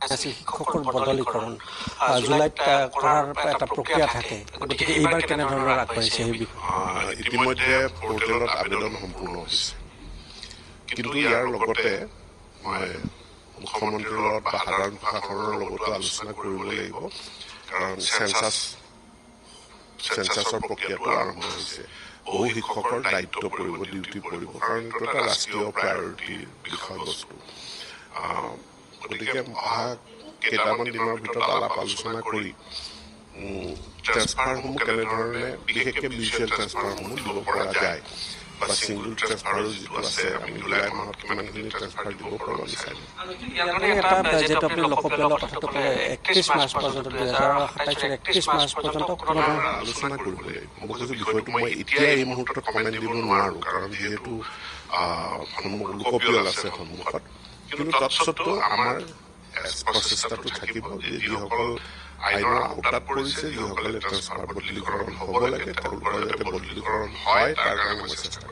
শিক্ষকৰ বদলীকৰণ জুলাইত কৰাৰ এটা প্ৰক্ৰিয়া থাকে গতিকে এইবাৰ কেনেধৰণৰ আগবাঢ়িছে সেই বিষয়ে ইতিমধ্যে পৰ্টেলত আবেদন সম্পূৰ্ণ হৈছে কিন্তু ইয়াৰ লগতে মই মুখ্যমন্ত্ৰীৰ লগত বা সাধাৰণ প্ৰশাসনৰ লগতো আলোচনা কৰিব লাগিব কাৰণ চেঞ্চাছৰ প্ৰক্ৰিয়াটো আৰম্ভ হৈছে বহু শিক্ষকৰ দায়িত্ব পৰিব ডিউটি পৰিব কাৰণ এইটো এটা ৰাষ্ট্ৰীয় প্ৰায়ৰিটিৰ বিষয়বস্তু গতিকে অহা কেইটামান দিনৰ ভিতৰত আলাপ আলোচনা কৰি ট্ৰেন্সফাৰসমূহ কেনেধৰণে বিশেষকৈ মিউচুৱেল ট্ৰেন্সফাৰসমূহ দিব পৰা যায় বা ছিংগুল ট্ৰেন্সফাৰৰ যিটো আছে আমি জুলাই মাহত কিমানখিনি ট্ৰেন্সফাৰ দিব পাৰোঁ আমি চাই যিহেতু আপুনি লোকপিয়লৰ কথাটো ক'লে 31 মাৰ্চ পৰ্যন্ত 2027 31 মাৰ্চ পৰ্যন্ত আলোচনা কৰিব লাগিব মই কৈছোঁ বিষয়টো মই এতিয়া এই মুহূৰ্তত কমেণ্ট দিব নোৱাৰোঁ কাৰণ যিহেতু লোকপিয়ল আছে সন্মুখত কিন্তু তৎসত্ত্বেও আমাৰ প্ৰচেষ্টাটো থাকিব যে যিসকল আইনৰ আওতাত পৰিছে যিসকলে ট্ৰেন্সফাৰ বদলীকৰণ হ'ব লাগে তেওঁলোকৰ যাতে বদলীকৰণ হয় তাৰ কাৰণে মই চেষ্টা